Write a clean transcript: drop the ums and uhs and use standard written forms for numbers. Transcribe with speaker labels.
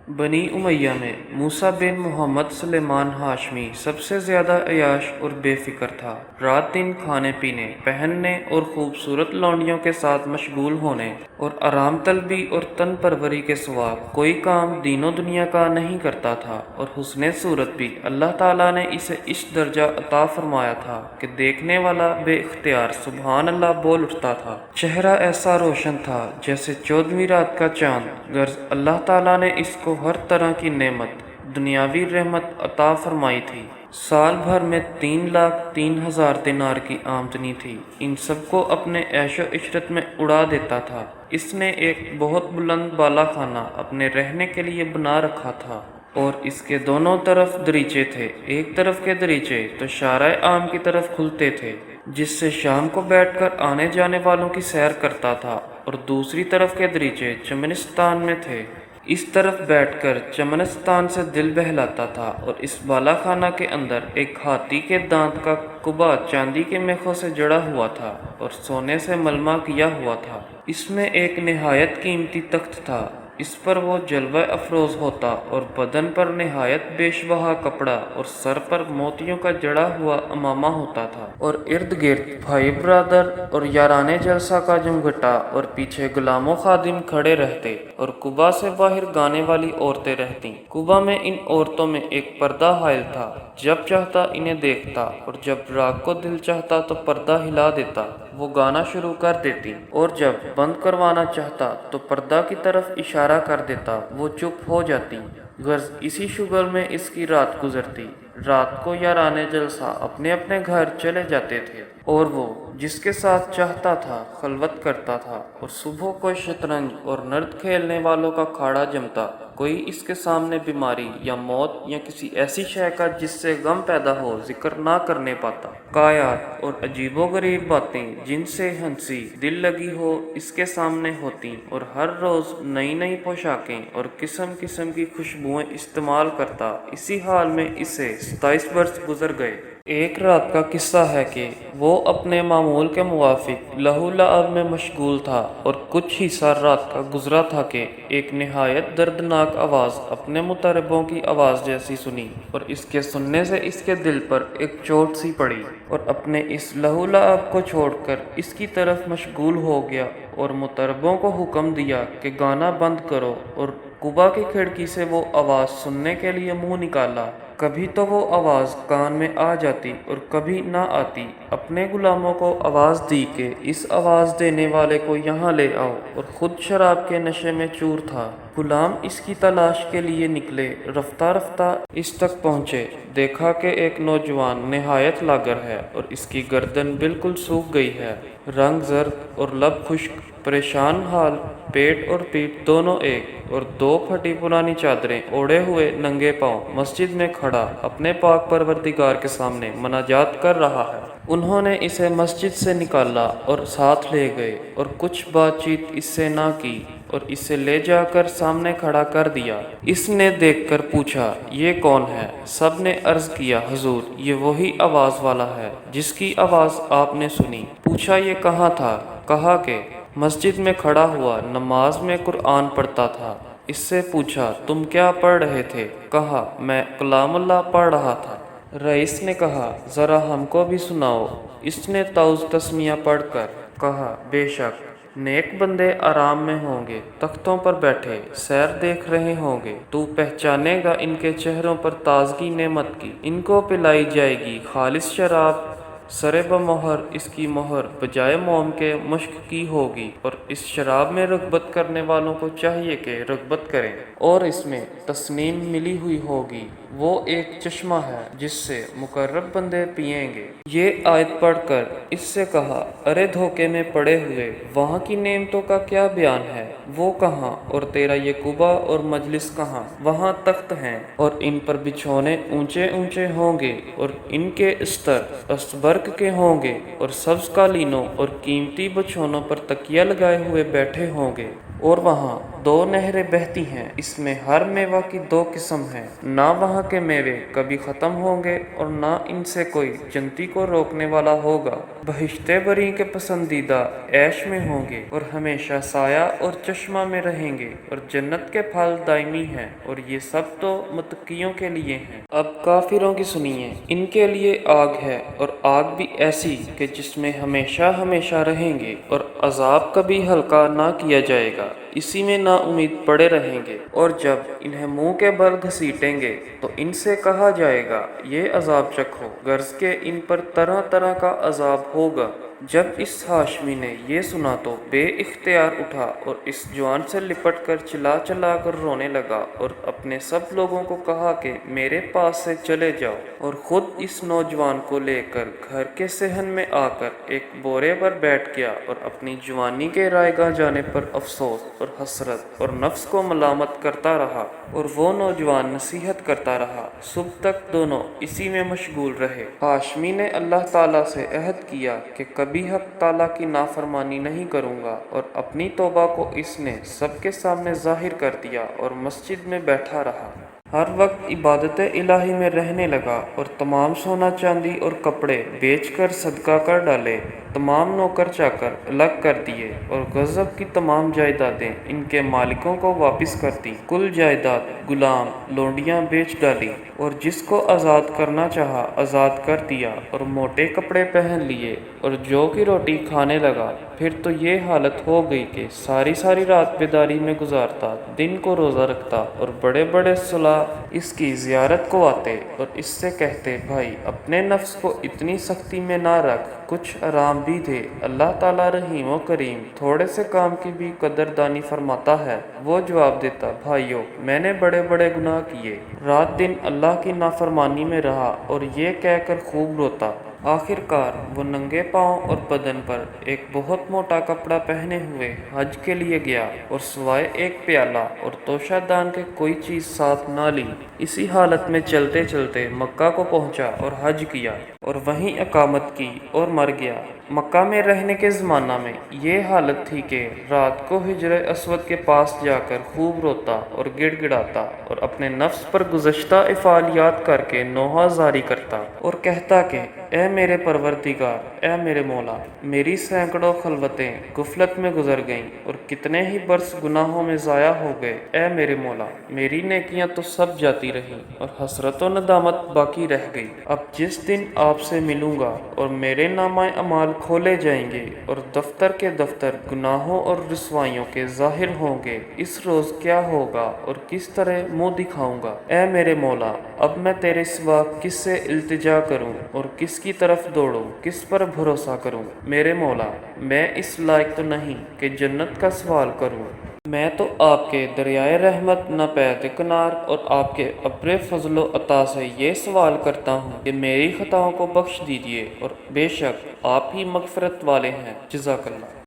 Speaker 1: بنی امیہ میں موسیٰ بن محمد سلیمان ہاشمی سب سے زیادہ عیاش اور بے فکر تھا۔ رات دن کھانے پینے، پہننے اور خوبصورت لونڈیوں کے ساتھ مشغول ہونے اور آرام طلبی اور تن پروری کے سوا کوئی کام دین و دنیا کا نہیں کرتا تھا، اور حسن صورت بھی اللہ تعالیٰ نے اسے اس درجہ عطا فرمایا تھا کہ دیکھنے والا بے اختیار سبحان اللہ بول اٹھتا تھا۔ چہرہ ایسا روشن تھا جیسے 14ویں رات کا چاند۔ غرض اللہ تعالیٰ نے اس کو ہر طرح کی نعمت، دنیاوی رحمت عطا فرمائی تھی۔ سال بھر میں 3,03,000 دینار کی آمدنی تھی۔ ان سب کو اپنے عیش و عشرت میں اڑا دیتا تھا۔ اس نے ایک بہت بلند بالا خانہ اپنے رہنے کے لیے بنا رکھا تھا، اور اس کے دونوں طرف دریچے تھے۔ ایک طرف کے دریچے تو شارع عام کی طرف کھلتے تھے، جس سے شام کو بیٹھ کر آنے جانے والوں کی سیر کرتا تھا، اور دوسری طرف کے دریچے چمنستان میں تھے۔ اس طرف بیٹھ کر چمنستان سے دل بہلاتا تھا، اور اس بالا خانہ کے اندر ایک ہاتھی کے دانت کا کبا چاندی کے میخوں سے جڑا ہوا تھا اور سونے سے ملمع کیا ہوا تھا۔ اس میں ایک نہایت قیمتی تخت تھا، اس پر وہ جلوہ افروز ہوتا، اور بدن پر نہایت بیش بہا کپڑا اور سر پر موتیوں کا جڑا ہوا امامہ ہوتا تھا، اور ارد گرد بھائی برادر اور یارانے جلسہ کا جمگھٹا، اور پیچھے غلام و خادم کھڑے رہتے، اور قبا سے باہر گانے والی عورتیں رہتیں۔ قبا میں ان عورتوں میں ایک پردہ حائل تھا، جب چاہتا انہیں دیکھتا، اور جب راگ کو دل چاہتا تو پردہ ہلا دیتا، وہ گانا شروع کر دیتی، اور جب بند کروانا چاہتا تو پردہ کی طرف اشارہ کر دیتا، وہ چپ ہو جاتی۔ غرض اسی شغل میں اس کی رات گزرتی۔ رات کو یارانے جلسہ اپنے اپنے گھر چلے جاتے تھے، اور وہ جس کے ساتھ چاہتا تھا خلوت کرتا تھا، اور صبح کو شطرنج اور نرد کھیلنے والوں کا کھاڑا جمتا۔ کوئی اس کے سامنے بیماری یا موت یا کسی ایسی شے کا جس سے غم پیدا ہو ذکر نہ کرنے پاتا۔ کایات اور عجیب و غریب باتیں جن سے ہنسی دل لگی ہو اس کے سامنے ہوتی، اور ہر روز نئی نئی پوشاکیں اور قسم قسم کی خوشبوئیں استعمال کرتا۔ اسی حال میں اسے 27 برس گزر گئے۔ ایک رات کا قصہ ہے کہ وہ اپنے معمول کے موافق لہو لعب میں مشغول تھا، اور کچھ ہی سا رات کا گزرا تھا کہ ایک نہایت دردناک آواز اپنے مطربوں کی آواز جیسی سنی، اور اس کے سننے سے اس کے دل پر ایک چوٹ سی پڑی، اور اپنے اس لہو لعب کو چھوڑ کر اس کی طرف مشغول ہو گیا، اور مطربوں کو حکم دیا کہ گانا بند کرو، اور قبا کی کھڑکی سے وہ آواز سننے کے لیے منہ نکالا۔ کبھی تو وہ آواز کان میں آ جاتی اور کبھی نہ آتی۔ اپنے غلاموں کو آواز دی کہ اس آواز دینے والے کو یہاں لے آؤ، اور خود شراب کے نشے میں چور تھا۔ غلام اس کی تلاش کے لیے نکلے، رفتہ رفتہ اس تک پہنچے، دیکھا کہ ایک نوجوان نہایت لاغر ہے، اور اس کی گردن بالکل سوکھ گئی ہے، رنگ زرد اور لب خشک، پریشان حال، پیٹ اور پیٹھ دونوں ایک، اور 2 پھٹی پرانی چادریں اوڑھے ہوئے ننگے پاؤں مسجد میں کھڑا اپنے پاک پروردگار کے سامنے مناجات کر رہا ہے۔ انہوں نے اسے مسجد سے نکالا اور ساتھ لے گئے، اور کچھ بات چیت اس سے نہ کی، اور اسے لے جا کر سامنے کھڑا کر دیا۔ اس نے دیکھ کر پوچھا، یہ کون ہے؟ سب نے عرض کیا، حضور یہ وہی آواز والا ہے جس کی آواز آپ نے سنی۔ پوچھا یہ کہاں تھا؟ کہا کہ مسجد میں کھڑا ہوا نماز میں قرآن پڑھتا تھا۔ اس سے پوچھا تم کیا پڑھ رہے تھے؟ کہا میں کلام اللہ پڑھ رہا تھا۔ رئیس نے کہا ذرا ہم کو بھی سناؤ۔ اس نے تعوذ تسمیہ پڑھ کر کہا بے شک نیک بندے آرام میں ہوں گے، تختوں پر بیٹھے سیر دیکھ رہے ہوں گے، تو پہچانے گا ان کے چہروں پر تازگی نعمت کی۔ ان کو پلائی جائے گی خالص شراب، سر بمہر اس کی مہر بجائے موم کے مشک کی ہوگی، اور اس شراب میں رغبت کرنے والوں کو چاہیے کہ رغبت کریں، اور اس میں تسنیم ملی ہوئی ہوگی۔ وہ ایک چشمہ ہے جس سے مقرب بندے پئیں گے۔ یہ آیت پڑھ کر اس سے کہا ارے دھوکے میں پڑے ہوئے، وہاں کی نعمتوں کا کیا بیان ہے؟ وہ کہاں؟ اور تیرا یہ قبا اور مجلس کہاں؟ وہاں تخت ہیں، اور ان پر بچھونے اونچے اونچے ہوں گے، اور ان کے استر استبرق کے ہوں گے، اور سبز قالینوں اور قیمتی بچھونوں پر تکیہ لگائے ہوئے بیٹھے ہوں گے، اور وہاں 2 نہریں بہتی ہیں، اس میں ہر میوہ کی 2 قسم ہیں، نہ وہاں کے میوے کبھی ختم ہوں گے اور نہ ان سے کوئی جنتی کو روکنے والا ہوگا۔ بہشتے بری کے پسندیدہ عیش میں ہوں گے اور ہمیشہ سایہ اور چشمہ میں رہیں گے، اور جنت کے پھل دائمی ہیں، اور یہ سب تو متقیوں کے لیے ہیں۔ اب کافروں کی سنیے، ان کے لیے آگ ہے، اور آگ بھی ایسی کہ جس میں ہمیشہ ہمیشہ رہیں گے، اور عذاب کبھی ہلکا نہ کیا جائے گا، اسی میں نا امید پڑے رہیں گے۔ اور جب انہیں منہ کے بل گھسیٹیں گے تو ان سے کہا جائے گا یہ عذاب چکھو، غرض کہ ان پر طرح طرح کا عذاب ہوگا۔ جب اس ہاشمی نے یہ سنا تو بے اختیار اٹھا اور اس جوان سے لپٹ کر چلا چلا کر رونے لگا، اور اپنے سب لوگوں کو کہا کہ میرے پاس سے چلے جاؤ، اور خود اس نوجوان کو لے کر گھر کے صحن میں آ کر ایک بورے پر بیٹھ گیا، اور اپنی جوانی کے رائگاں جانے پر افسوس اور حسرت اور نفس کو ملامت کرتا رہا، اور وہ نوجوان نصیحت کرتا رہا۔ صبح تک دونوں اسی میں مشغول رہے۔ ہاشمی نے اللہ تعالیٰ سے عہد کیا کہ کبھی حق تعالیٰ کی نافرمانی نہیں کروں گا، اور اپنی توبہ کو اس نے سب کے سامنے ظاہر کر دیا اور مسجد میں بیٹھا رہا۔ ہر وقت عبادت الہی میں رہنے لگا، اور تمام سونا چاندی اور کپڑے بیچ کر صدقہ کر ڈالے، تمام نوکر چاکر الگ کر دیے، اور غضب کی تمام جائیدادیں ان کے مالکوں کو واپس کر دیں۔ کل جائیداد، غلام، لونڈیاں بیچ ڈالی، اور جس کو آزاد کرنا چاہا آزاد کر دیا، اور موٹے کپڑے پہن لیے، اور جو کی روٹی کھانے لگا۔ پھر تو یہ حالت ہو گئی کہ ساری ساری رات بیداری میں گزارتا، دن کو روزہ رکھتا، اور بڑے بڑے صلاح اس کی زیارت کو آتے اور اس سے کہتے بھائی اپنے نفس کو اتنی سختی میں نہ رکھ، کچھ آرام بھی دے، اللہ تعالیٰ رحیم و کریم تھوڑے سے کام کی بھی قدردانی فرماتا ہے۔ وہ جواب دیتا بھائیو میں نے بڑے بڑے گناہ کیے، رات دن اللہ کی نافرمانی میں رہا، اور یہ کہہ کر خوب روتا۔ آخر کار وہ ننگے پاؤں اور بدن پر ایک بہت موٹا کپڑا پہنے ہوئے حج کے لیے گیا، اور سوائے ایک پیالہ اور توشہ دان کے کوئی چیز ساتھ نہ لی۔ اسی حالت میں چلتے چلتے مکہ کو پہنچا اور حج کیا، اور وہیں اقامت کی اور مر گیا۔ مکہ میں رہنے کے زمانہ میں یہ حالت تھی کہ رات کو حجر اسود کے پاس جا کر خوب روتا اور گڑ گڑاتا، اور اپنے نفس پر گزشتہ افعالیات کر کے نوحہ زاری کرتا، اور کہتا کہ اے میرے پروردگار، اے میرے مولا، میری سینکڑوں خلوتیں غفلت میں گزر گئیں، اور کتنے ہی برس گناہوں میں ضائع ہو گئے۔ اے میرے مولا، میری نیکیاں تو سب جاتی رہیں، اور حسرت و ندامت باقی رہ گئی۔ اب جس دن آپ سے ملوں گا اور میرے نامہ اعمال کھولے جائیں گے، اور دفتر کے دفتر گناہوں اور رسوائیوں کے ظاہر ہوں گے، اس روز کیا ہوگا اور کس طرح منہ دکھاؤں گا؟ اے میرے مولا، اب میں تیرے سوا کس سے التجا کروں اور کس کی طرف دوڑوں، کس پر بھروسہ کروں؟ میرے مولا، میں اس لائق تو نہیں کہ جنت کا سوال کروں۔ میں تو آپ کے دریائے رحمت ناپید کنار اور آپ کے ابر فضل و عطا سے یہ سوال کرتا ہوں کہ میری خطاؤں کو بخش دیجیے، اور بے شک آپ ہی مغفرت والے ہیں۔ جزاک اللہ۔